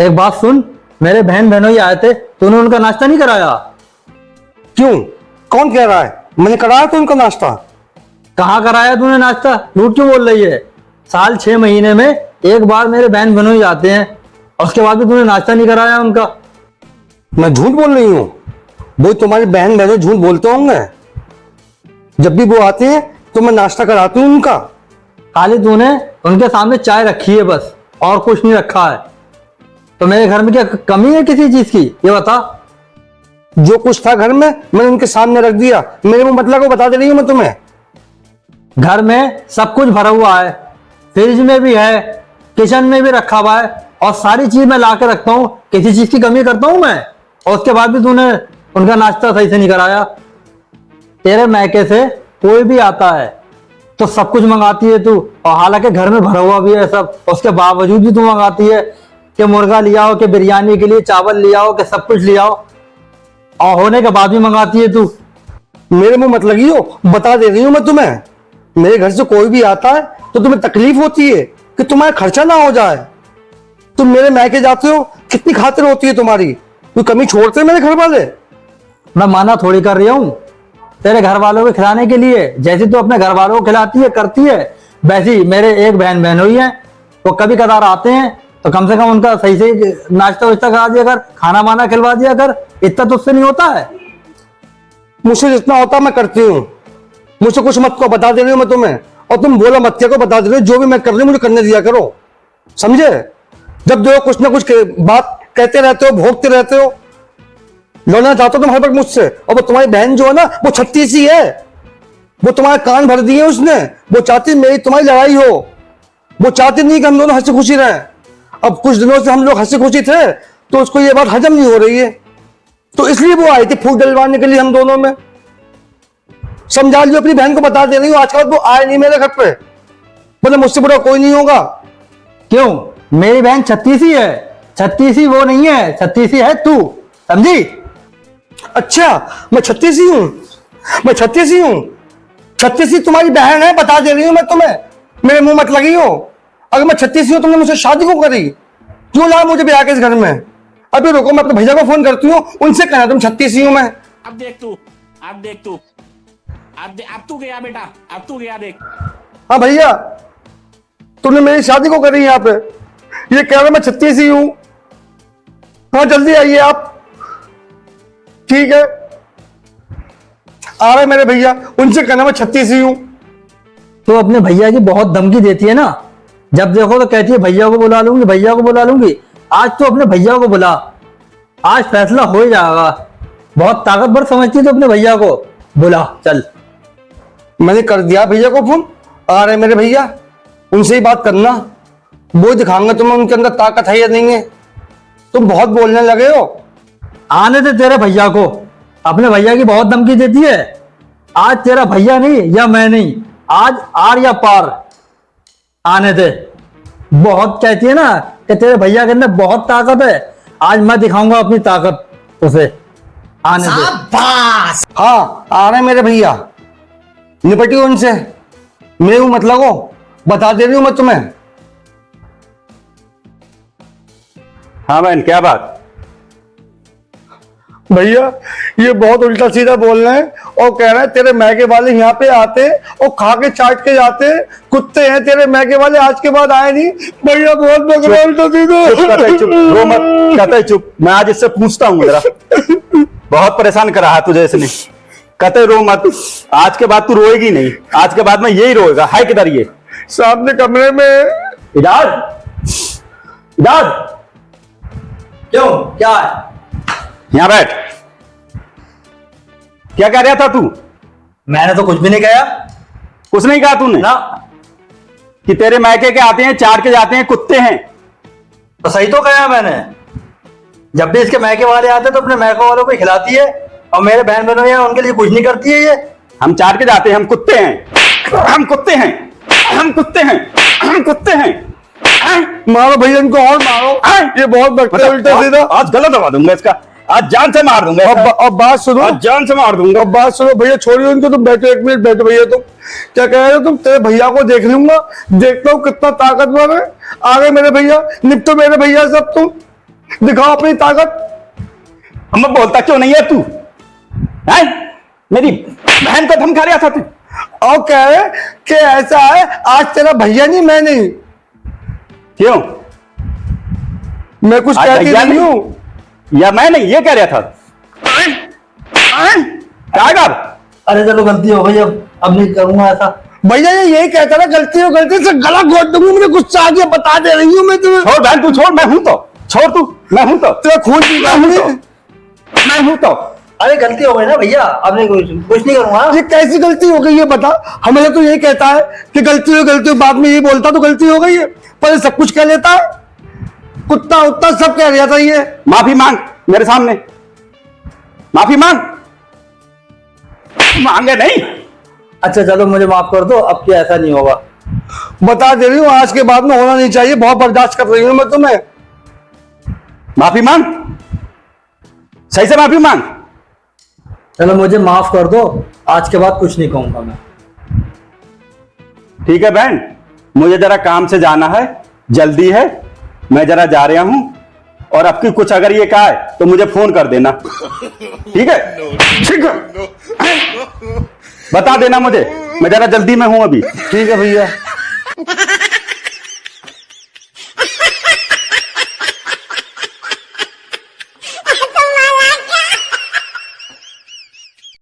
एक बात सुन, मेरे बहन बहनोई आए थे, तूने उनका नाश्ता नहीं कराया? क्यों? कौन कह रहा है मैंने कराया तो उनका नाश्ता? कहाँ कराया तूने नाश्ता? झूठ क्यों बोल रही है? साल 6 महीने में एक बार मेरे बहन बहनोई आते हैं और उसके बाद भी तूने नाश्ता नहीं कराया उनका। मैं झूठ बोल रही हूँ? वो तुम्हारी बहन बहनों झूठ बोलते होंगे। जब भी वो आते हैं तो मैं नाश्ता कराती हूँ उनका। खाली तूने उनके सामने चाय रखी है बस, और कुछ नहीं रखा है। तो मेरे घर में क्या कमी है किसी चीज की, ये बता। जो कुछ था घर में मैंने उनके सामने रख दिया। मेरे मुंह मतलब को बता दे रही हूँ मैं तुम्हें। घर में सब कुछ भरा हुआ है, फ्रिज में भी है, किचन में भी रखा हुआ है, और सारी चीज मैं ला के रखता हूँ। किसी चीज की कमी करता हूँ मैं? और उसके बाद भी तूने उनका नाश्ता सही से नहीं कराया। तेरे मैके से कोई भी आता है तो सब कुछ मंगाती है तू, और हालांकि घर में भरा हुआ भी है सब, उसके बावजूद भी तू मंगाती है कि मुर्गा ले आओ, कि बिरयानी के लिए चावल ले आओ, कि सब कुछ ले आओ, और होने के बाद भी मंगाती है तू। मेरे मुंह मत लगी हो, बता दे रही हूँ मैं तुम्हें। मेरे घर से कोई भी आता है तो तुम्हें तकलीफ होती है कि तुम्हारा खर्चा ना हो जाए। तुम मेरे मैके जाते हो, कितनी खातिर होती है तुम्हारी। कोई कमी छोड़ते हैं मेरे घर वाले? मैं माना थोड़ी कर रही हूँ तेरे घर वालों को खिलाने के लिए। जैसे तू अपने घर वालों को खिलाती है करती है, वैसे ही मेरे एक बहन बहनोई है, वो कभी कदार आते हैं तो कम से कम उनका सही से नाश्ता वाश्ता करा दिया कर, खाना वाना खिलवा दिया कर। इतना तो उससे नहीं होता है। मुझसे जितना होता मैं करती हूँ। मुझसे कुछ मत को बता दे रही हूँ मैं तुम्हें, और तुम बोला मत क्या को बता दे रही हो। जो भी मैं कर रही हूँ मुझे करने दिया करो, समझे? जब देखो कुछ ना कुछ बात कहते रहते हो, भोगते रहते हो। लड़ना चाहते हो तुम हर वक्त मुझसे। और वो तुम्हारी बहन जो है ना, वो 36 है। वो तुम्हारे कान भर दिए उसने। वो चाहती मेरी तुम्हारी लड़ाई हो। वो चाहती नहीं कि हम दोनों हंसी खुशी रहें। अब कुछ दिनों से हम लोग हंसी खुशी थे तो उसको ये बात हजम नहीं हो रही है, तो इसलिए वो आई थी फूट डलवाने के लिए हम दोनों में। समझा लियो, अपनी बहन को बता दे रही हूँ। आजकल वो आए नहीं मेरे घर पे, मतलब मुझसे बुरा कोई नहीं होगा। क्यों? मेरी बहन 36 है। 36 वो नहीं है, 36 है तू, समझी? अच्छा, मैं 36 हूँ? मैं 36 हूँ? 36 तुम्हारी बहन है, बता दे रही हूँ मैं तुम्हें। मेरे मुंह मत लगी हो। अगर मैं 36 हूँ तुमने मुझसे शादी क्यों करी? क्यों लाया मुझे ब्याह के इस घर में? अभी रुको, मैं अपने भैया को फोन करती हूँ, उनसे कहना तुम 36 हूँ मैं। अब देख तू, अब देख तू, अब तू गया बेटा, अब तू गया देख। हाँ भैया, तुमने मेरी शादी को करी यहाँ पे? ये कह रहा मैं 36 ही हूँ। हाँ जल्दी आइए आप। ठीक है, आ रहे मेरे भैया, उनसे कहना मैं 36 ही हूँ। तो अपने भैया की बहुत धमकी देती है ना। जब देखो तो कहती है भैया को बुला लूंगी, भैया को बुला लूंगी। आज तो अपने भैया को बुला, आज फैसला हो ही जाएगा। बहुत ताकतवर समझती है तो अपने भैया को बुला, चल। मैंने कर दिया भैया को फोन, आ रहे मेरे भैया, उनसे ही बात करना। वो दिखाऊंगा तुम्हें उनके अंदर ताकत है या नहीं है। तुम बहुत बोलने लगे हो। आने दे तेरे भैया को, अपने भैया की बहुत धमकी देती है। आज तेरा भैया नहीं या मैं नहीं, आज आर या पार, आने दे। बहुत कहती है ना कि तेरे भैया के अंदर बहुत ताकत है। आज मैं दिखाऊंगा अपनी ताकत उसे, आने दे। हाँ आ रहे मेरे भैया, निपटी उनसे। मेरे को मत लगो, बता दे रही हूं मैं तुम्हें। हाँ बहन, क्या बात? भैया ये बहुत उल्टा सीधा बोल रहे हैं और कह रहे हैं तेरे मैके वाले यहाँ पे आते और खा के चाट के जाते। कुत्ते हैं तेरे मैके वाले, आज के बाद आए नहीं। भैया बहुत बकरा उल्टा सीधा। चुप, रो मत, कहते चुप। मैं आज इससे पूछता हूँ जरा, बहुत परेशान करा है तुझे इसने। कहते रो मत, आज के बाद तू रोएगी नहीं। आज के बाद में यही रोएगा। हाय किधर ये? सामने कमरे में। इजाज, इजाज, क्यों, क्या है? यहाँ बैठ। क्या कह रहा था तू? मैंने तो कुछ भी नहीं कहा। कुछ नहीं कहा तूने ना, कि तेरे मैके के आते हैं, चाट के जाते हैं, कुत्ते हैं। तो सही तो कहा मैंने। जब भी इसके मैके वाले आते तो अपने मैके वालों को खिलाती है, और मेरे बहन बहनों हैं उनके लिए कुछ नहीं करती है ये। हम चाट के जाते हैं, हम कुत्ते हैं, हम कुत्ते हैं, हम कुत्ते हैं, हम कुत्ते हैं। मारो भैया इनको और मारो। ये बहुत बकरा उल्टा सीधा। आज गला दबा दूंगा इसका, आज जान से मार दूंगा। अब बात सुनो, आज जान से मार दूंगा। अब बात सुनो भैया, छोड़िए उनको। तुम बैठो, एक मिनट बैठो भैया। तुम क्या कह रहे हो? तुम तेरे भैया को देख लूंगा, देखता हूँ कितना ताकतवर है। आ गए मेरे भैया, निपटो मेरे भैया सब। तुम दिखाओ अपनी ताकत। मैं बोलता क्यों नहीं है तू? हैं? मेरी बहन को धमका रहा था तू। और कह रहे कि ऐसा है, आज तेरा भैया नहीं मैं नहीं, क्यों? मैं कुछ आज कहती भैया नहीं नहीं? हूं। या मैं नहीं, ये कह रहा था। क्या कर? अरे चलो गलती हो गई, अब नहीं करूंगा ऐसा। भैया ये यही कहता ना, गलती से गला घोट दूंगी, मुझे गुस्सा आ गया, बता दे रही हूँ मैं तुम्हें। छोड़ बहन, तू छोड़, मैं हूं तो। छोड़ तू, मैं हूं तो। तेरा खून पी मैं हूं जाऊंगी। तो। मैं हूं तो। अरे गलती हो गई ना भैया, अब नहीं कुछ नहीं करूंगा। ये कैसी गलती हो गई ये बता। हमेशा तो यही कहता है कि गलती हो, बाद में ये बोलता तो गलती हो गई है, पर ये सब कुछ कह लेता है, कुत्ता उत्ता सब कह रहा था ये। माफी मांग मेरे सामने, माफी मांग। मांगे नहीं? अच्छा चलो मुझे माफ कर दो, अब क्या ऐसा नहीं होगा। बता दे रही हूँ, आज के बाद में होना नहीं चाहिए, बहुत बर्दाश्त कर रही हूँ मैं तुम्हें। माफी मांग, सही से माफी मांग। चलो मुझे माफ कर दो, आज के बाद कुछ नहीं कहूंगा मैं। ठीक है बहन, मुझे जरा काम से जाना है, जल्दी है, मैं जरा जा रहा हूं। और अब की कुछ अगर ये कहा है तो मुझे फोन कर देना, ठीक है? ठीक है, बता देना मुझे, मैं जरा जल्दी में हूं अभी। ठीक है भैया।